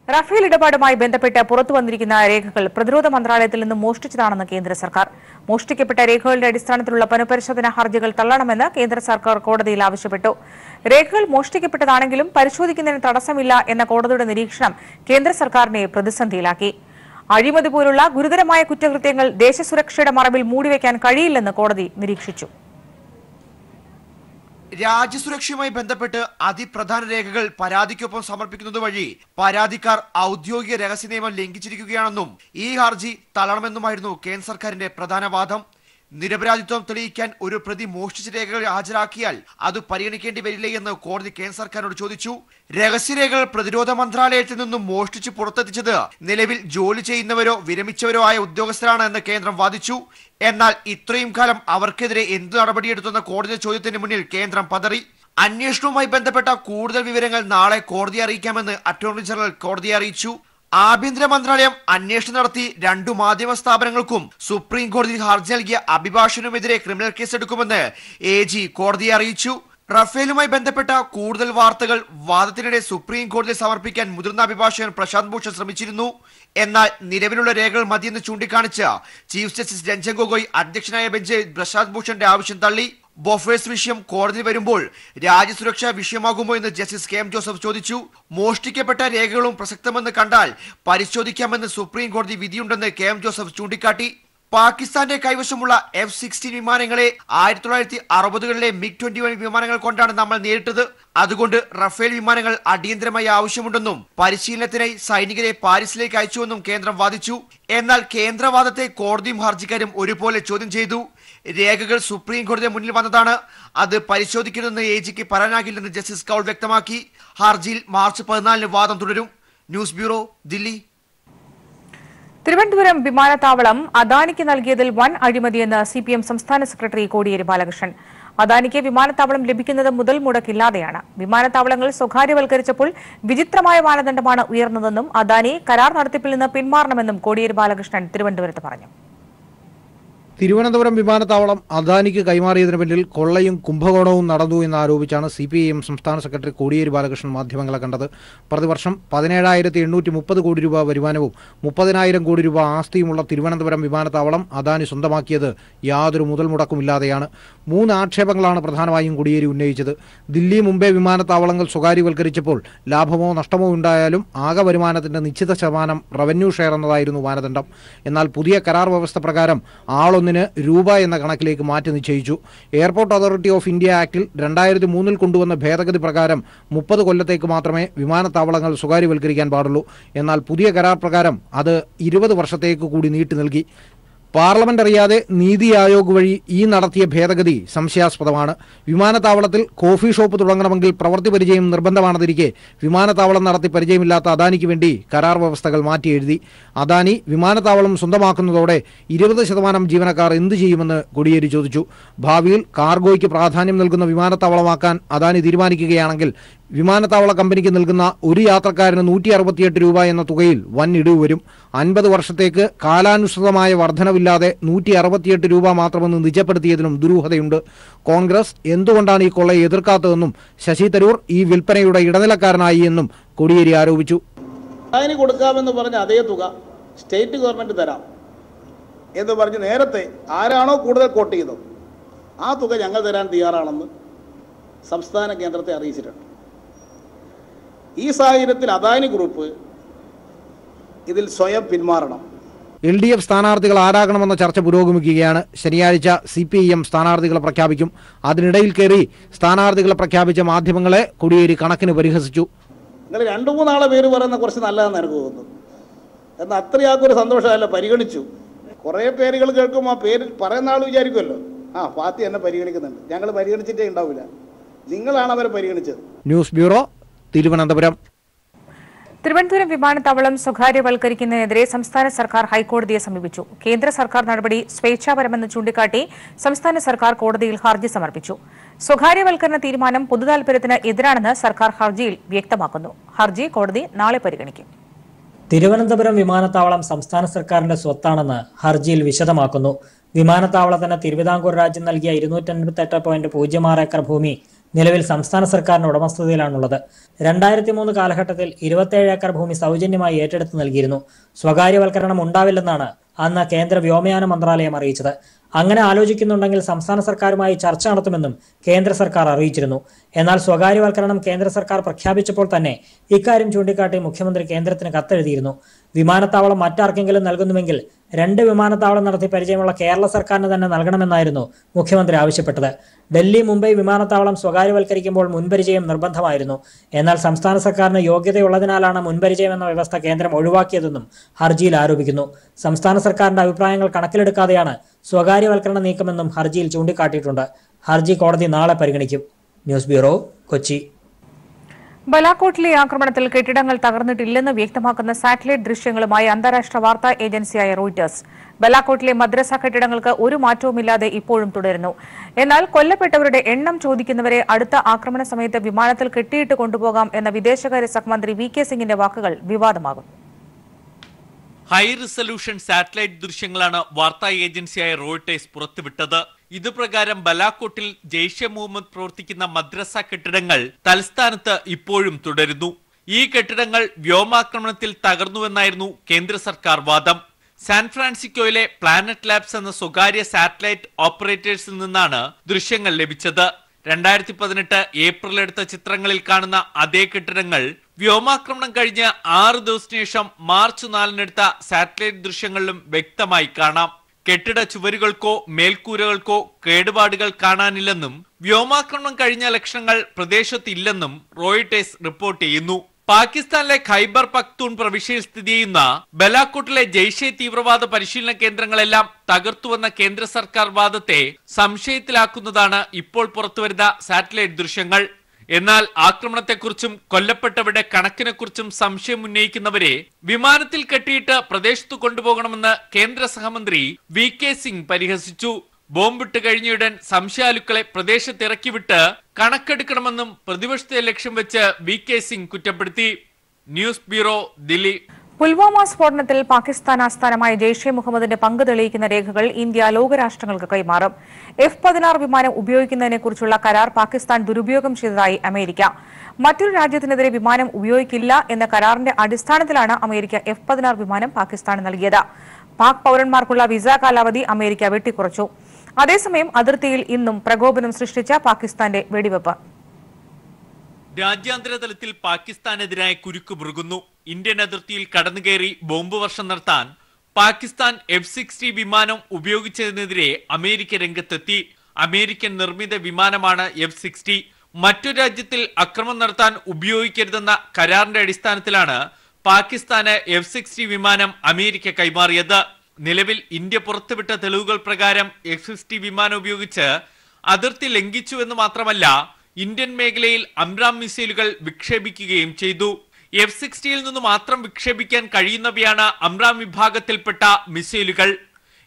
Rafale ഇടപാടുമായി ബന്ധപ്പെട്ട് പുറത്തുവന്നിരിക്കുന്ന രേഖകൾ പ്രതിരോധ മന്ത്രാലയത്തിൽ നിന്ന് മോഷ്ടിച്ചതാണെന്ന് കേന്ദ്ര സർക്കാർ. മോഷ്ടിക്കപ്പെട്ട രേഖകളുടെ അടിസ്ഥാനത്തിലുള്ള പുനഃപരിശോധനാ ഹർജികൾ തള്ളണമെന്ന് കേന്ദ്ര സർക്കാർ കോടതിയിൽ ആവശ്യപ്പെട്ടു. രേഖകൾ മോഷ്ടിക്കപ്പെട്ടതാണെങ്കിലും പരിശോധിക്കുന്നതിന് തടസ്സമില്ല എന്ന കോടതിയുടെ നിരീക്ഷണം കേന്ദ്ര സർക്കാരിനെ പ്രതിസന്ധിയിലാക്കി. അഴിമതി പോലുള്ള ഗുരുതരമായ കുറ്റകൃത്യങ്ങൾ ദേശസുരക്ഷയുടെ മറവിൽ മൂടിവെക്കാൻ കഴിയില്ലെന്ന് കോടതി നിരീക്ഷിച്ചു. രാജ്യസുരക്ഷയുമായി ബന്ധപ്പെട്ട് അതിപ്രധാന രേഖകൾ പരാതിക്കൊപ്പം സമർപ്പിക്കുന്നത് വഴി പരാതിക്കാർ ഔദ്യോഗിക രഹസ്യ നിയമം ലംഘിച്ചിരിക്കുകയാണെന്നും ഈ ഹർജി തള്ളണമെന്നുമായിരുന്നു കേന്ദ്ര സർക്കാരിന്റെ പ്രധാന വാദം. നിരപരാധിത്വം തെളിയിക്കാൻ ഒരു പ്രതി മോഷ്ടിച്ച രേഖകൾ ഹാജരാക്കിയാൽ അത് പരിഗണിക്കേണ്ടി വരില്ലേ എന്ന് കോടതി കേന്ദ്ര സർക്കാരിനോട് ചോദിച്ചു. രഹസ്യരേഖകൾ പ്രതിരോധ മന്ത്രാലയത്തിൽ നിന്നും മോഷ്ടിച്ച് പുറത്തെത്തിച്ചത് നിലവിൽ ജോലി ചെയ്യുന്നവരോ വിരമിച്ചവരോ ആയ ഉദ്യോഗസ്ഥരാണ് എന്ന് കേന്ദ്രം വാദിച്ചു. എന്നാൽ ഇത്രയും കാലം അവർക്കെതിരെ എന്ത് നടപടിയെടുത്തുന്ന കോടതി ചോദ്യത്തിന് മുന്നിൽ കേന്ദ്രം പതറി. അന്വേഷണവുമായി ബന്ധപ്പെട്ട കൂടുതൽ വിവരങ്ങൾ നാളെ കോടതിയെ അറിയിക്കാമെന്ന് അറ്റോർണി ജനറൽ കോടതിയെ അറിയിച്ചു. ആഭ്യന്തര മന്ത്രാലയം അന്വേഷണം നടത്തി 2 മാധ്യമ സ്ഥാപനങ്ങൾക്കും സുപ്രീം കോടതിയിൽ ഹർജി നൽകിയ അഭിഭാഷകനുമെതിരെ ക്രിമിനൽ കേസെടുക്കുമെന്ന് AG കോടതിയെ അറിയിച്ചു. റഫേലുമായി ബന്ധപ്പെട്ട കൂടുതൽ വാർത്തകൾ വാദത്തിനിടെ സുപ്രീം കോടതിയിൽ സമർപ്പിക്കാൻ മുതിർന്ന അഭിഭാഷകൻ പ്രശാന്ത് ഭൂഷൺ ശ്രമിച്ചിരുന്നു. എന്നാൽ നിലവിലുള്ള രേഖകൾ മതിയെന്ന് ചൂണ്ടിക്കാണിച്ച് ചീഫ് ജസ്റ്റിസ് രഞ്ജൻ ഗൊഗോയ് അധ്യക്ഷനായ ബെഞ്ച് പ്രശാന്ത് ഭൂഷന്റെ ആവശ്യം തള്ളി. ബൊഫേഴ്സ് വിഷയം കോടതിയിൽ വരുമ്പോൾ രാജ്യസുരക്ഷാ വിഷയമാകുമോ എന്ന് ജസ്റ്റിസ് KM ജോസഫ് ചോദിച്ചു. മോഷ്ടിക്കപ്പെട്ട രേഖകളും പ്രസക്തമെന്ന് കണ്ടാൽ പരിശോധിക്കാമെന്ന് സുപ്രീം കോടതി വിധിയുണ്ടെന്ന് KM ജോസഫ് ചൂണ്ടിക്കാട്ടി. പാകിസ്ഥാന്റെ കൈവശമുള്ള F-16 വിമാനങ്ങളെ 1960കളിലെ MiG-21 വിമാനങ്ങൾ കൊണ്ടാണ് നമ്മൾ നേരിട്ടത്. അതുകൊണ്ട് റഫേൽ വിമാനങ്ങൾ അടിയന്തരമായി ആവശ്യമുണ്ടെന്നും പരിശീലനത്തിനായി സൈനികരെ പാരീസിലേക്ക് അയച്ചുവെന്നും കേന്ദ്രം വാദിച്ചു. എന്നാൽ കേന്ദ്രവാദത്തെ കോടതിയും ഹർജിക്കാരും ഒരുപോലെ ചോദ്യം ചെയ്തു. രേഖകൾ സുപ്രീം കോടതിയുടെ മുന്നിൽ വന്നതാണ്, അത് പരിശോധിക്കണമെന്ന് AGക്ക് പറയാനാകില്ലെന്ന് ജസ്റ്റിസ് കൗൾ വ്യക്തമാക്കി. ഹർജിയിൽ മാർച്ച് 14 വാദം തുടരും. News bureau, Delhi. തിരുവനന്തപുരം വിമാനത്താവളം അദാനിക്ക് നൽകിയതിൽ വൻ അഴിമതിയെന്ന് CPM സംസ്ഥാന സെക്രട്ടറി കോടിയേരി ബാലകൃഷ്ണൻ. അദാനിക്ക് വിമാനത്താവളം ലഭിക്കുന്നത് മുതൽ മുടക്കില്ലാതെയാണ്. വിമാനത്താവളങ്ങൾ സ്വകാര്യവൽക്കരിച്ചപ്പോൾ വിചിത്രമായ മാനദണ്ഡമാണ് ഉയർന്നതെന്നും അദാനി കരാർ നടത്തിപ്പിൽ നിന്ന് പിന്മാറണമെന്നും കോടിയേരി ബാലകൃഷ്ണൻ തിരുവനന്തപുരത്ത് പറഞ്ഞു. തിരുവനന്തപുരം വിമാനത്താവളം അദാനിക്ക് കൈമാറിയതിന് പിന്നിൽ കൊള്ളയും കുംഭകോണവും നടന്നു എന്നാരോപിച്ചാണ് CPIM സംസ്ഥാന സെക്രട്ടറി കോടിയേരി ബാലകൃഷ്ണൻ മാധ്യമങ്ങളെ കണ്ടത്. പ്രതിവർഷം 17,830 കോടി രൂപ വരുമാനവും 30,000 കോടി രൂപ ആസ്തിയുമുള്ള തിരുവനന്തപുരം വിമാനത്താവളം അദാനി സ്വന്തമാക്കിയത് യാതൊരു മുതൽ മുടക്കുമില്ലാതെയാണ്. 3 ആക്ഷേപങ്ങളാണ് പ്രധാനമായും കോടിയേരി ഉന്നയിച്ചത്. ദില്ലി, മുംബൈ വിമാനത്താവളങ്ങൾ സ്വകാര്യവൽക്കരിച്ചപ്പോൾ ലാഭമോ നഷ്ടമോ ഉണ്ടായാലും ആകെ വരുമാനത്തിന്റെ നിശ്ചിത ശതമാനം റവന്യൂ ഷെയർ എന്നതായിരുന്നു മാനദണ്ഡം. എന്നാൽ പുതിയ കരാർ വ്യവസ്ഥ പ്രകാരം ആളൊന്നിന് രൂപ എന്ന കണക്കിലേക്ക് മാറ്റി നിശ്ചയിച്ചു. എയർപോർട്ട് അതോറിറ്റി ഓഫ് ഇന്ത്യ ആക്ടിൽ 2003 കൊണ്ടുവന്ന ഭേദഗതി പ്രകാരം 30 കൊല്ലത്തേക്ക് മാത്രമേ വിമാനത്താവളങ്ങൾ സ്വകാര്യവൽക്കരിക്കാൻ പാടുള്ളൂ. എന്നാൽ പുതിയ കരാർ പ്രകാരം അത് 20 വർഷത്തേക്ക് കൂടി നീട്ടി നൽകി. പാർലമെന്റ് അറിയാതെ നീതി ആയോഗ് വഴി ഈ നടത്തിയ ഭേദഗതി സംശയാസ്പദമാണ്. വിമാനത്താവളത്തിൽ കോഫി ഷോപ്പ് തുടങ്ങണമെങ്കിൽ പ്രവൃത്തി പരിചയം നിർബന്ധമാണെന്നിരിക്കെ വിമാനത്താവളം നടത്തി പരിചയമില്ലാത്ത അദാനിക്ക് വേണ്ടി കരാർ വ്യവസ്ഥകൾ മാറ്റി എഴുതി. അദാനി വിമാനത്താവളം സ്വന്തമാക്കുന്നതോടെ 20% ജീവനക്കാർ എന്തു ചെയ്യുമെന്ന് കോടിയേരി ചോദിച്ചു. ഭാവിയിൽ കാർഗോയ്ക്ക് പ്രാധാന്യം നൽകുന്ന വിമാനത്താവളമാക്കാൻ അദാനി തീരുമാനിക്കുകയാണെങ്കിൽ വിമാനത്താവള കമ്പനിക്ക് നൽകുന്ന ഒരു യാത്രക്കാരന് 168 രൂപ എന്ന തുകയിൽ വൻ ഇടിവ് വരും. 50 വർഷത്തേക്ക് കാലാനുസൃതമായ വർധനവില്ലാതെ 168 രൂപ മാത്രമെന്ന് നിജപ്പെടുത്തിയതിനും ദുരൂഹതയുണ്ട്. കോൺഗ്രസ് എന്തുകൊണ്ടാണ് ഈ കൊള്ളയെ എതിർക്കാത്തതെന്നും ശശി തരൂർ ഈ വിൽപ്പനയുടെ ഇടനിലക്കാരനായി എന്നും കോടിയേരി ആരോപിച്ചു. അതിന് കൊടുക്കാമെന്ന് പറഞ്ഞ അതേ തുക സ്റ്റേറ്റ് ഗവൺമെന്റ് തരാം എന്ന് പറഞ്ഞ് നേരത്തെ ആരാണോ കൂടുതൽ കോട്ട് ചെയ്തത് ആ തുക ഞങ്ങൾ തരാൻ തയ്യാറാണെന്ന് സംസ്ഥാന കേന്ദ്രത്തെ അറിയിച്ചിട്ടുണ്ട്. ഈ സാഹചര്യത്തിൽ അദാനി ഗ്രൂപ്പ് ഇതിൽ സ്വയം പിന്മാറണം. LDF സ്ഥാനാർത്ഥികൾ ആരാകണമെന്ന ചർച്ച പുരോഗമിക്കുകയാണ്. ശനിയാഴ്ച CPIM സ്ഥാനാർത്ഥികളെ പ്രഖ്യാപിക്കും. അതിനിടയിൽ കയറി സ്ഥാനാർത്ഥികളെ പ്രഖ്യാപിച്ച മാധ്യമങ്ങളെ കോടിയേരി കണക്കിന് പരിഹസിച്ചു. നിങ്ങൾ 2-3 ആളെ പേര് പറയുന്ന കുറച്ച് നല്ലതെന്ന് എനിക്ക് തോന്നുന്നു. എന്നാൽ അത്രയാക്കൊരു സന്തോഷമല്ല, പരിഗണിച്ചു. കുറേ പേരുകൾ കേൾക്കുമ്പോൾ ആ പേര് പറയുന്ന ആൾ വിചാരിക്കുമല്ലോ, പാർട്ടി എന്നെ പരിഗണിക്കുന്നുണ്ട്. ഞങ്ങൾ പരിഗണിച്ചിട്ടേ ഉണ്ടാവില്ല, നിങ്ങളാണ് അവരെ പരിഗണിച്ചത്. News bureau, Thiruvananthapuram. തിരുവനന്തപുരം വിമാനത്താവളം സ്വകാര്യവൽക്കരിക്കുന്നതിനെതിരെ സംസ്ഥാന സർക്കാർ ഹൈക്കോടതിയെ സമീപിച്ചു. കേന്ദ്ര സർക്കാർ നടപടി സ്വേച്ഛാപരമെന്ന് ചൂണ്ടിക്കാട്ടി സംസ്ഥാന സർക്കാർ കോടതിയിൽ ഹർജി സമർപ്പിച്ചു. സ്വകാര്യവൽക്കരണ തീരുമാനം പൊതുതാൽപര്യത്തിന് എതിരാണെന്ന് സർക്കാർ ഹർജിയിൽ വ്യക്തമാക്കുന്നു. ഹർജി കോടതി നാളെ പരിഗണിക്കും. തിരുവനന്തപുരം വിമാനത്താവളം സംസ്ഥാന സർക്കാരിന്റെ സ്വത്താണെന്ന് ഹർജിയിൽ വിശദമാക്കുന്നു. വിമാനത്താവളത്തിന് തിരുവിതാംകൂർ രാജ്യം നൽകിയ 258.06 ഏക്കർ ഭൂമി നിലവിൽ സംസ്ഥാന സർക്കാരിന്റെ ഉടമസ്ഥതയിലാണുള്ളത്. 2003 കാലഘട്ടത്തിൽ 27 ഏക്കർ ഭൂമി സൗജന്യമായി ഏറ്റെടുത്ത് നൽകിയിരുന്നു. സ്വകാര്യവൽക്കരണം ഉണ്ടാവില്ലെന്നാണ് അന്ന് കേന്ദ്ര വ്യോമയാന മന്ത്രാലയം അറിയിച്ചത്. അങ്ങനെ ആലോചിക്കുന്നുണ്ടെങ്കിൽ സംസ്ഥാന സർക്കാരുമായി ചർച്ച നടത്തുമെന്നും കേന്ദ്ര സർക്കാർ അറിയിച്ചിരുന്നു. എന്നാൽ സ്വകാര്യവൽക്കരണം കേന്ദ്ര സർക്കാർ പ്രഖ്യാപിച്ചപ്പോൾ തന്നെ ഇക്കാര്യം ചൂണ്ടിക്കാട്ടി മുഖ്യമന്ത്രി കേന്ദ്രത്തിന് കത്തെഴുതിയിരുന്നു. വിമാനത്താവളം മറ്റാർക്കെങ്കിലും നൽകുന്നുവെങ്കിൽ 2 വിമാനത്താവളം നടത്തി പരിചയമുള്ള കേരള സർക്കാരിന് തന്നെ നൽകണമെന്നായിരുന്നു മുഖ്യമന്ത്രി ആവശ്യപ്പെട്ടത്. ഡൽഹി, മുംബൈ വിമാനത്താവളം സ്വകാര്യവൽക്കരിക്കുമ്പോൾ മുൻപരിചയം നിർബന്ധമായിരുന്നു. എന്നാൽ സംസ്ഥാന സർക്കാരിന് യോഗ്യതയുള്ളതിനാലാണ് മുൻപരിചയം എന്ന വ്യവസ്ഥ കേന്ദ്രം ഒഴിവാക്കിയതെന്നും ഹർജിയിൽ ആരോപിക്കുന്നു. സംസ്ഥാന സർക്കാരിന്റെ അഭിപ്രായങ്ങൾ കണക്കിലെടുക്കാതെയാണ് സ്വകാര്യവൽക്കരണ നീക്കമെന്നും ഹർജിയിൽ ചൂണ്ടിക്കാട്ടിയിട്ടുണ്ട്. ഹർജി കോടതി നാളെ പരിഗണിക്കും. News bureau, Kochi. ബലാക്കോട്ടിലെ ആക്രമണത്തിൽ കെട്ടിടങ്ങൾ തകർന്നിട്ടില്ലെന്ന് വ്യക്തമാക്കുന്ന സാറ്റലൈറ്റ് ദൃശ്യങ്ങളുമായി അന്താരാഷ്ട്ര വാർത്താ ഏജൻസിയായ റോയിട്ടേഴ്സ്. ബലാക്കോട്ടിലെ മദ്രസ കെട്ടിടങ്ങൾക്ക് ഒരു മാറ്റവുമില്ലാതെ ഇപ്പോഴും തുടരുന്നു. എന്നാൽ കൊല്ലപ്പെട്ടവരുടെ എണ്ണം ചോദിക്കുന്നവരെ അടുത്ത ആക്രമണ സമയത്ത് വിമാനത്തിൽ കെട്ടിയിട്ട് കൊണ്ടുപോകാം എന്ന വിദേശകാര്യ സഹമന്ത്രി വി കെ സിംഗിന്റെ വാക്കുകൾ വിവാദമാകും. ഹൈ റിസൊല്യൂഷൻ സാറ്റലൈറ്റ് ദൃശ്യങ്ങളാണ് വാർത്താ ഏജൻസിയായ റോയിട്ടേഴ്സ് പുറത്തുവിട്ടത്. ഇതുപ്രകാരം ബലാക്കോട്ടിൽ ജെയ്ഷെ മുഹമ്മദ് പ്രവർത്തിക്കുന്ന മദ്രസ കെട്ടിടങ്ങൾ തലസ്ഥാനത്ത് ഇപ്പോഴും തുടരുന്നു. ഈ കെട്ടിടങ്ങൾ വ്യോമാക്രമണത്തിൽ തകർന്നുവെന്നായിരുന്നു കേന്ദ്ര സർക്കാർ വാദം. സാൻ ഫ്രാൻസിസ്കോയിലെ പ്ലാനറ്റ് ലാബ്സ് എന്ന സ്വകാര്യ സാറ്റലൈറ്റ് ഓപ്പറേറ്റേഴ്സിൽ നിന്നാണ് ദൃശ്യങ്ങൾ ലഭിച്ചത്. 2018 ഏപ്രിൽ എടുത്ത ചിത്രങ്ങളിൽ കാണുന്ന അതേ കെട്ടിടങ്ങൾ വ്യോമാക്രമണം കഴിഞ്ഞ് 6 ദിവസത്തിനു ശേഷം മാർച്ച് 4-എടുത്ത സാറ്റലൈറ്റ് ദൃശ്യങ്ങളിലും വ്യക്തമായി കാണാം. കെട്ടിട ചുവരുകൾക്കോ മേൽക്കൂരകൾക്കോ കേടുപാടുകൾ കാണാനില്ലെന്നും വ്യോമാക്രമണം കഴിഞ്ഞ ലക്ഷണങ്ങൾ പ്രദേശത്തില്ലെന്നും റോയിട്ടേഴ്സ് റിപ്പോർട്ട് ചെയ്യുന്നു. പാകിസ്ഥാനിലെ ഖൈബർ പഖ്തൂൺ പ്രവിശ്യയിൽ സ്ഥിതി ചെയ്യുന്ന ബലാക്കോട്ടിലെ ജെയ്ഷെ തീവ്രവാദ പരിശീലന കേന്ദ്രങ്ങളെല്ലാം തകർത്തുവെന്ന കേന്ദ്ര സർക്കാർ വാദത്തെ സംശയത്തിലാക്കുന്നതാണ് ഇപ്പോൾ പുറത്തുവരുന്ന സാറ്റലൈറ്റ് ദൃശ്യങ്ങൾ. എന്നാൽ ആക്രമണത്തെക്കുറിച്ചും കൊല്ലപ്പെട്ടവരുടെ കണക്കിനെക്കുറിച്ചും സംശയം ഉന്നയിക്കുന്നവരെ വിമാനത്തിൽ കെട്ടിയിട്ട് പ്രദേശത്ത് കൊണ്ടുപോകണമെന്ന് കേന്ദ്ര സഹമന്ത്രി വി കെ സിംഗ് പരിഹസിച്ചു. ബോംബിട്ട് കഴിഞ്ഞയുടൻ സംശയാലുക്കളെ പ്രദേശത്തിറക്കിവിട്ട് കണക്കെടുക്കണമെന്നും പ്രതിപക്ഷത്തെ ലക്ഷ്യം വെച്ച് വി കെ സിംഗ് കുറ്റപ്പെടുത്തി. News bureau, Delhi. പുൽവാമ സ്ഫോടനത്തിൽ പാകിസ്ഥാൻ ആസ്ഥാനമായ ജെയ്ഷെ മുഹമ്മദിന്റെ പങ്ക് തെളിയിക്കുന്ന രേഖകൾ ഇന്ത്യ ലോകരാഷ്ട്രങ്ങൾക്ക് കൈമാറും. F-16 വിമാനം ഉപയോഗിക്കുന്നതിനെക്കുറിച്ചുള്ള കരാർ പാകിസ്ഥാൻ ദുരുപയോഗം ചെയ്തതായി അമേരിക്ക. മറ്റൊരു രാജ്യത്തിനെതിരെ വിമാനം ഉപയോഗിക്കില്ല എന്ന കരാറിന്റെ അടിസ്ഥാനത്തിലാണ് അമേരിക്ക F-16 വിമാനം പാകിസ്ഥാന് നൽകിയത്. പാക് പൌരന്മാർക്കുള്ള വിസ കാലാവധി അമേരിക്ക വെട്ടിക്കുറച്ചു. അതേസമയം അതിർത്തിയിൽ ഇന്നും പ്രകോപനം സൃഷ്ടിച്ച പാകിസ്ഥാന്റെ വെടിവെപ്പ്. രാജ്യാന്തര തലത്തിൽ പാകിസ്ഥാനെതിരായ കുരുക്ക് മുറുകുന്നു. ഇന്ത്യൻ അതിർത്തിയിൽ കടന്നുകയറി ബോംബ് വർഷം നടത്താൻ പാകിസ്ഥാൻ F-16 വിമാനം ഉപയോഗിച്ചതിനെതിരെ അമേരിക്ക രംഗത്തെത്തി. അമേരിക്കൻ നിർമ്മിത വിമാനമാണ് F-16. മറ്റൊരു രാജ്യത്തിൽ അക്രമം നടത്താൻ ഉപയോഗിക്കരുതെന്ന കരാറിന്റെ അടിസ്ഥാനത്തിലാണ് പാകിസ്ഥാന് F-16 വിമാനം അമേരിക്ക കൈമാറിയത്. നിലവിൽ ഇന്ത്യ പുറത്തുവിട്ട തെളിവുകൾ പ്രകാരം F-16 വിമാനം ഉപയോഗിച്ച് അതിർത്തി ലംഘിച്ചുവെന്ന് മാത്രമല്ല, ഇന്ത്യൻ മേഖലയിൽ അംറാം മിസൈലുകൾ വിക്ഷേപിക്കുകയും ചെയ്തു. F-16 നിന്ന് മാത്രം വിക്ഷേപിക്കാൻ കഴിയുന്നവയാണ് അംറാം വിഭാഗത്തിൽപ്പെട്ട മിസൈലുകൾ.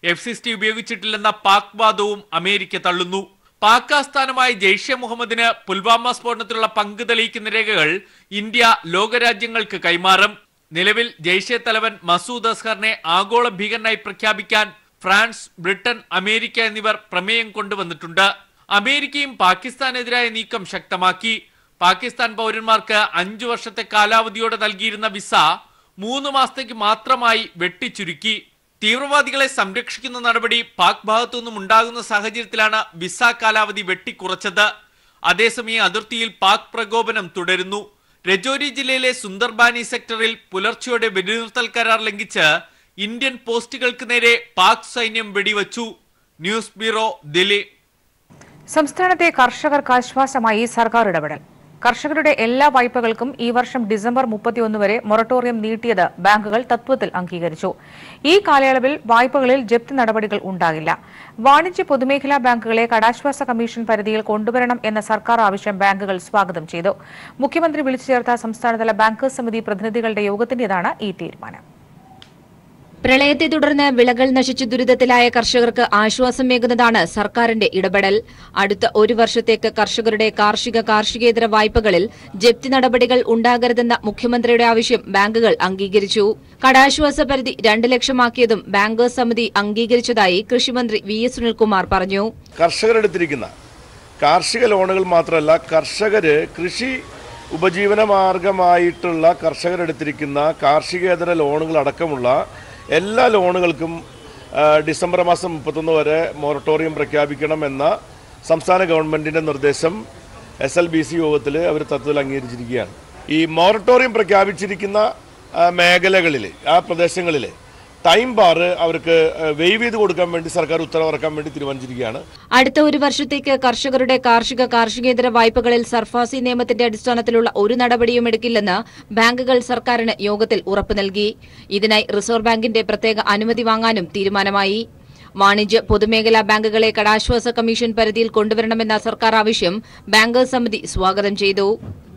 F-16 ഉപയോഗിച്ചിട്ടില്ലെന്ന പാക് വാദവും അമേരിക്ക തള്ളുന്നു. പാക് ആസ്ഥാനമായ ജെയ്ഷെ മുഹമ്മദിന് പുൽവാമ സ്ഫോടനത്തിലുള്ള പങ്ക് തെളിയിക്കുന്ന രേഖകൾ ഇന്ത്യ ലോകരാജ്യങ്ങൾക്ക് കൈമാറും. നിലവിൽ ജെയ്ഷെ തലവൻ മസൂദ് അസ്ഹറിനെ ആഗോള ഭീകരനായി പ്രഖ്യാപിക്കാൻ ഫ്രാൻസ്, ബ്രിട്ടൻ, അമേരിക്ക എന്നിവർ പ്രമേയം കൊണ്ടുവന്നിട്ടുണ്ട്. അമേരിക്കയും പാകിസ്ഥാനെതിരായ നീക്കം ശക്തമാക്കി. പാകിസ്ഥാൻ പൗരന്മാർക്ക് 5 വർഷത്തെ കാലാവധിയോടെ നൽകിയിരുന്ന വിസ 3 മാസത്തേക്ക് മാത്രമായി വെട്ടിച്ചുരുക്കി. തീവ്രവാദികളെ സംരക്ഷിക്കുന്ന നടപടി പാക് ഭാഗത്തുനിന്നും ഉണ്ടാകുന്ന സാഹചര്യത്തിലാണ് വിസ കാലാവധി വെട്ടിക്കുറച്ചത്. അതേസമയം അതിർത്തിയിൽ പാക് പ്രകോപനം തുടരുന്നു. രജോരി ജില്ലയിലെ സുന്ദർബാനി സെക്ടറിൽ പുലർച്ചെയോടെ വെടിനിർത്തൽ കരാർ ലംഘിച്ച് ഇന്ത്യൻ പോസ്റ്റുകൾക്ക് നേരെ പാക് സൈന്യം വെടിവച്ചു. News bureau, Delhi. സംസ്ഥാനത്തെ കർഷകർക്ക് ആശ്വാസമായി സർക്കാർ ഇടപെടൽ. കർഷകരുടെ എല്ലാ വായ്പകൾക്കും ഈ വർഷം ഡിസംബർ 31 വരെ മൊറട്ടോറിയം നീട്ടിയത് ബാങ്കുകൾ തത്വത്തിൽ അംഗീകരിച്ചു. ഈ കാലയളവിൽ വായ്പകളിൽ ജപ്തി നടപടികൾ ഉണ്ടാകില്ല. വാണിജ്യ പൊതുമേഖലാ ബാങ്കുകളെ കടാശ്വാസ കമ്മീഷൻ പരിധിയിൽ കൊണ്ടുവരണം എന്ന സർക്കാർ ആവശ്യം ബാങ്കുകൾ സ്വാഗതം ചെയ്തു. മുഖ്യമന്ത്രി വിളിച്ചു ചേർത്ത സംസ്ഥാനതല ബാങ്കേഴ്സ് സമിതി പ്രതിനിധികളുടെ യോഗത്തിന്റേതാണ് ഈ തീരുമാനം. പ്രളയത്തെ തുടർന്ന് വിളകൾ നശിച്ചു ദുരിതത്തിലായ കർഷകർക്ക് ആശ്വാസമേകുന്നതാണ് സർക്കാരിന്റെ ഇടപെടൽ. അടുത്ത 1 വർഷത്തേക്ക് കർഷകരുടെ കാർഷികേതര വായ്പകളിൽ ജപ്തി നടപടികൾ ഉണ്ടാകരുതെന്ന മുഖ്യമന്ത്രിയുടെ ആവശ്യം ബാങ്കുകൾ അംഗീകരിച്ചു. കടാശ്വാസ പരിധി 2 ലക്ഷമാക്കിയതും ബാങ്കേഴ്സ് സമിതി അംഗീകരിച്ചതായി കൃഷിമന്ത്രി വി എസ് സുനിൽകുമാർ പറഞ്ഞു. കർഷകരെടുത്തിരിക്കുന്ന കാർഷിക ലോണുകൾ മാത്രമല്ല, കർഷകർ കൃഷി ഉപജീവന മാർഗമായിട്ടുള്ള കർഷകരെടുത്തിരിക്കുന്ന കാർഷികേതര ലോണുകൾ അടക്കമുള്ള എല്ലാ ലോണുകൾക്കും ഡിസംബർ മാസം 31 വരെ മൊറട്ടോറിയം പ്രഖ്യാപിക്കണമെന്ന സംസ്ഥാന ഗവൺമെൻറ്റിൻ്റെ നിർദ്ദേശം SLBC യോഗത്തിൽ അവർ തത്വത്തിൽ അംഗീകരിച്ചിരിക്കുകയാണ്. ഈ മൊറട്ടോറിയം പ്രഖ്യാപിച്ചിരിക്കുന്ന മേഖലകളിൽ, ആ പ്രദേശങ്ങളിൽ ടൈം ബാർ അവർക്ക് വെയ്വ് ചെയ്ത് കൊടുക്കാൻ വേണ്ടി സർക്കാർ ഉത്തരവിറക്കാൻ വേണ്ടി തീരുമാനിച്ചിരിക്കുകയാണ്. അടുത്ത ഒരു വർഷത്തേക്ക് കർഷകരുടെ കാർഷികേതര വായ്പകളിൽ സർഫാസി നിയമത്തിന്റെ അടിസ്ഥാനത്തിലുള്ള ഒരു നടപടിയും എടുക്കില്ലെന്ന് ബാങ്കുകൾ സർക്കാരിന് യോഗത്തിൽ ഉറപ്പു നൽകി. ഇതിനായി റിസർവ് ബാങ്കിന്റെ പ്രത്യേക അനുമതി വാങ്ങാനും തീരുമാനമായി. വാണിജ്യ പൊതുമേഖലാ ബാങ്കുകളെ കടാശ്വാസ കമ്മീഷൻ പരിധിയിൽ കൊണ്ടുവരണമെന്ന സർക്കാർ ആവശ്യം ബാങ്കേഴ്സ് സമിതി സ്വാഗതം ചെയ്തു.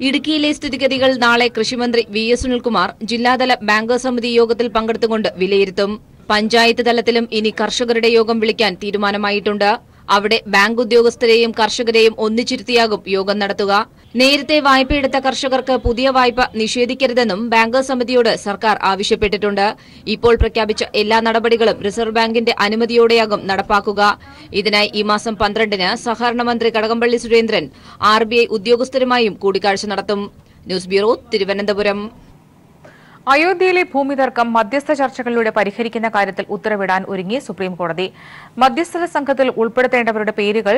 ഇടുക്കിയിലെ സ്ഥിതിഗതികൾ നാളെ കൃഷിമന്ത്രി VS സുനിൽകുമാർ ജില്ലാതല ബാങ്കേഴ്സ് സമിതി യോഗത്തിൽ പങ്കെടുത്തുകൊണ്ട് വിലയിരുത്തും. പഞ്ചായത്ത് തലത്തിലും ഇനി കർഷകരുടെ യോഗം വിളിക്കാൻ തീരുമാനമായിട്ടുണ്ട്. അവിടെ ബാങ്ക് ഉദ്യോഗസ്ഥരെയും കർഷകരെയും ഒന്നിച്ചിരുത്തിയാകും യോഗം നടത്തുക. നേരത്തെ വായ്പയെടുത്ത കർഷകർക്ക് പുതിയ വായ്പ നിഷേധിക്കരുതെന്നും ബാങ്കേഴ്സ് സമിതിയോട് സർക്കാർ ആവശ്യപ്പെട്ടിട്ടുണ്ട്. ഇപ്പോൾ പ്രഖ്യാപിച്ച എല്ലാ നടപടികളും റിസർവ് ബാങ്കിന്റെ അനുമതിയോടെയാകും നടപ്പാക്കുക. ഇതിനായി ഈ മാസം 12-ന് സഹകരണ മന്ത്രി കടകംപള്ളി സുരേന്ദ്രൻ RBI ഉദ്യോഗസ്ഥരുമായും കൂടിക്കാഴ്ച നടത്തും. News bureau, Thiruvananthapuram. അയോധ്യയിലെ ഭൂമി തർക്കം മധ്യസ്ഥ ചർച്ചകളിലൂടെ പരിഹരിക്കുന്ന കാര്യത്തിൽ ഉത്തരവിടാൻ ഒരുങ്ങി സുപ്രീംകോടതി. മധ്യസ്ഥ സംഘത്തിൽ ഉൾപ്പെടുത്തേണ്ടവരുടെ പേരുകൾ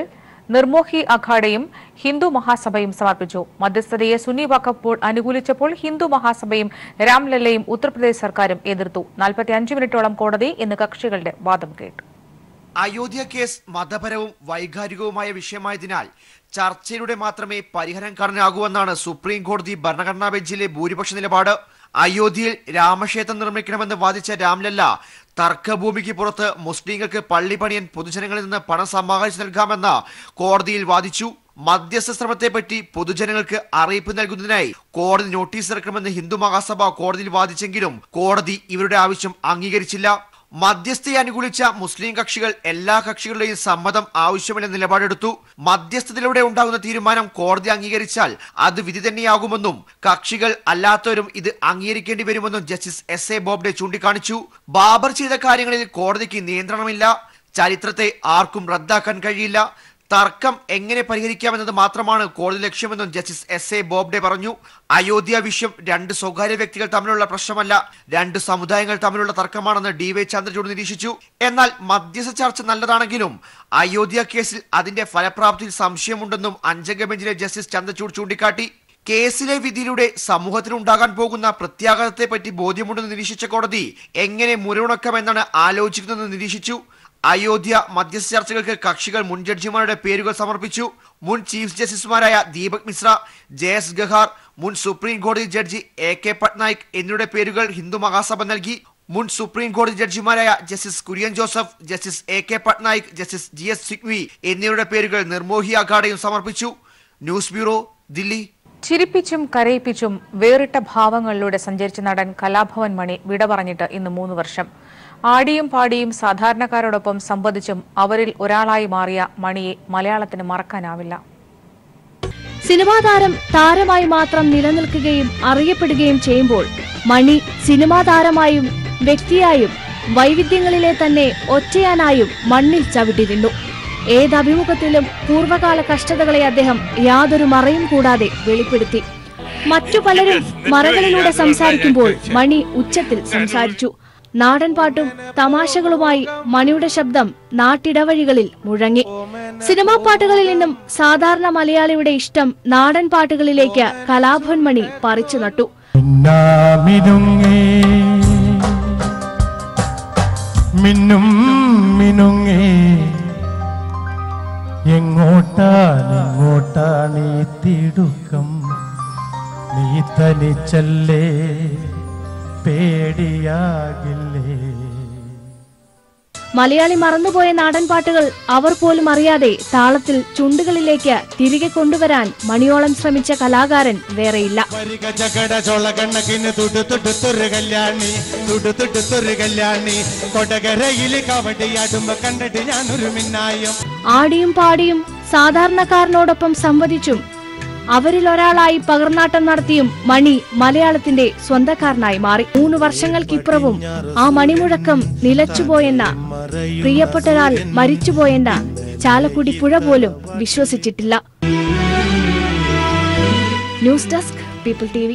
നിർമോഹി അഖാഡയും ഹിന്ദു മഹാസഭയും സമർപ്പിച്ചു. മധ്യസ്ഥതയെ സുന്നി വഖഫ് ബോർഡ് അനുകൂലിച്ചപ്പോൾ ഹിന്ദു മഹാസഭയും രാംലല്ലയും ഉത്തർപ്രദേശ് സർക്കാരും എതിർത്തു. 45 മിനിറ്റോളം കോടതി ഇന്ന് കക്ഷികളുടെ വാദം കേട്ടു. അയോധ്യ കേസ് മതപരവും വൈകാരികവുമായ വിഷയമായതിനാൽ ചർച്ചയിലൂടെ മാത്രമേ പരിഹാരം കാണാനാകൂവെന്നാണ് സുപ്രീം കോടതി ഭരണഘടനാ ബെഞ്ചിലെ ഭൂരിപക്ഷ നിലപാട്. അയോധ്യയിൽ രാമക്ഷേത്രം നിർമ്മിക്കണമെന്ന് വാദിച്ച രാംലല്ല തർക്കഭൂമിക്ക് പുറത്ത് മുസ്ലിങ്ങൾക്ക് പള്ളി പണിയാൻ പൊതുജനങ്ങളിൽ നിന്ന് പണം സമാഹരിച്ചു നൽകാമെന്ന് കോടതിയിൽ വാദിച്ചു. മധ്യസ്ഥ ശ്രമത്തെപ്പറ്റി പൊതുജനങ്ങൾക്ക് അറിയിപ്പ് നൽകുന്നതിനായി കോടതി നോട്ടീസ് ഇറക്കണമെന്ന് ഹിന്ദു മഹാസഭ കോടതിയിൽ വാദിച്ചെങ്കിലും കോടതി ഇവരുടെ ആവശ്യം അംഗീകരിച്ചില്ല. മധ്യസ്ഥയെ അനുകൂലിച്ച മുസ്ലിം കക്ഷികൾ എല്ലാ കക്ഷികളുടെയും സമ്മതം ആവശ്യമില്ല നിലപാടെടുത്തു. മധ്യസ്ഥതയിലൂടെ ഉണ്ടാകുന്ന തീരുമാനം കോടതി അംഗീകരിച്ചാൽ അത് വിധി തന്നെയാകുമെന്നും കക്ഷികൾ അല്ലാത്തവരും ഇത് അംഗീകരിക്കേണ്ടി വരുമെന്നും ജസ്റ്റിസ് SA ബോബ്ഡെ ചൂണ്ടിക്കാണിച്ചു. ബാബർ ചെയ്ത കാര്യങ്ങളിൽ കോടതിക്ക് നിയന്ത്രണമില്ല. ചരിത്രത്തെ ആർക്കും റദ്ദാക്കാൻ കഴിയില്ല. തർക്കം എങ്ങനെ പരിഹരിക്കാമെന്നത് മാത്രമാണ് കോടതി ലക്ഷ്യമെന്നും ജസ്റ്റിസ് SA ബോബ്ഡെ പറഞ്ഞു. അയോധ്യ വിഷയം 2 സ്വകാര്യ വ്യക്തികൾ തമ്മിലുള്ള പ്രശ്നമല്ല, 2 സമുദായങ്ങൾ തമ്മിലുള്ള തർക്കമാണെന്ന് DY ചന്ദ്രചൂഡ് നിരീക്ഷിച്ചു. എന്നാൽ മധ്യസ്ഥ ചർച്ച നല്ലതാണെങ്കിലും അയോധ്യ കേസിൽ അതിന്റെ ഫലപ്രാപ്തിയിൽ സംശയമുണ്ടെന്നും 5-അംഗ ബെഞ്ചിലെ ജസ്റ്റിസ് ചന്ദ്രചൂഡ് ചൂണ്ടിക്കാട്ടി. കേസിലെ വിധിയിലൂടെ സമൂഹത്തിനുണ്ടാകാൻ പോകുന്ന പ്രത്യാഘാതത്തെപ്പറ്റി ബോധ്യമുണ്ടെന്ന് നിരീക്ഷിച്ച കോടതി എങ്ങനെ മുരവുണക്കാമെന്നാണ് ആലോചിക്കുന്നതെന്ന് നിരീക്ഷിച്ചു. അയോധ്യ മധ്യസ്ഥ ചർച്ചകൾക്ക് കക്ഷികൾ മുൻ ജഡ്ജിമാരുടെ പേരുകൾ സമർപ്പിച്ചു. മുൻ ചീഫ് ജസ്റ്റിസുമാരായ ദീപക് മിശ്ര, JS ഗഹാർ, മുൻ സുപ്രീം കോടതി ജഡ്ജി AK പട്നായിക് എന്നിവരുടെ പേരുകൾ ഹിന്ദു മഹാസഭ നൽകി. മുൻ സുപ്രീം കോടതി ജഡ്ജിമാരായ justice Kurian Joseph, justice AK Patnaik, justice GS Singhvi എന്നിവരുടെ പേരുകൾ നിർമോഹി അഖാഡയും സമർപ്പിച്ചു. News bureau, Delhi. ചിരിപ്പിച്ചും കരയിപ്പിച്ചും വേറിട്ട ഭാവങ്ങളിലൂടെ സഞ്ചരിച്ച നടൻ കലാഭവൻ മണി വിട പറഞ്ഞിട്ട് ഇന്ന് 3 വർഷം. ആടിയും പാടിയും സാധാരണക്കാരോടൊപ്പം സംവദിച്ചും അവരിൽ ഒരാളായി മാറിയ മണിയെ മലയാളത്തിന് മറക്കാനാവില്ല. സിനിമാ താരമായി മാത്രം നിലനിൽക്കുകയും അറിയപ്പെടുകയും ചെയ്യുമ്പോൾ മണി സിനിമാ താരമായും വ്യക്തിയായും വൈവിധ്യങ്ങളിലെ തന്നെ ഒറ്റയാനായും മണ്ണിൽ ചവിട്ടി നിന്നു. ഏതഭിമുഖത്തിലും പൂർവ്വകാല കഷ്ടതകളെ അദ്ദേഹം യാതൊരു മറയും കൂടാതെ വെളിപ്പെടുത്തി. മറ്റു പലരും മറകളിലൂടെ സംസാരിക്കുമ്പോൾ മണി ഉച്ചത്തിൽ സംസാരിച്ചു. നാടൻ പാട്ടും തമാശകളുമായി മണിയുടെ ശബ്ദം നാട്ടിടവഴികളിൽ മുഴങ്ങി. സിനിമാ പാട്ടുകളിൽ നിന്നും സാധാരണ മലയാളിയുടെ ഇഷ്ടം നാടൻ പാട്ടുകളിലേക്ക് കലാഭവൻ മണി പറിച്ചു നട്ടു. എങ്ങോട്ടാണീ തിടുക്കം, നീ തനിച്ചല്ലേ, പേടിയാകില്ലേ. മലയാളി മറന്നുപോയ നാടൻ പാട്ടുകൾ അവർ പോലും അറിയാതെ താളത്തിൽ ചുണ്ടുകളിലേക്ക് തിരികെ കൊണ്ടുവരാൻ മണിയോളം ശ്രമിച്ച കലാകാരൻ വേറെയില്ല. ആടിയും പാടിയും സാധാരണക്കാരനോടൊപ്പം സംവദിച്ചും അവരിൽ ഒരാളായി പകർന്നാട്ടം നടത്തിയും മണി മലയാളത്തിന്റെ സ്വന്തക്കാരനായി മാറി. 3 വർഷങ്ങൾക്കിപ്പുറവും ആ മണിമുഴക്കം നിലച്ചുപോയെന്ന, പ്രിയപ്പെട്ട ഒരാൾ മരിച്ചുപോയെന്ന, ചാലക്കുടി പുഴ പോലും വിശ്വസിച്ചിട്ടില്ല. News desk, people TV.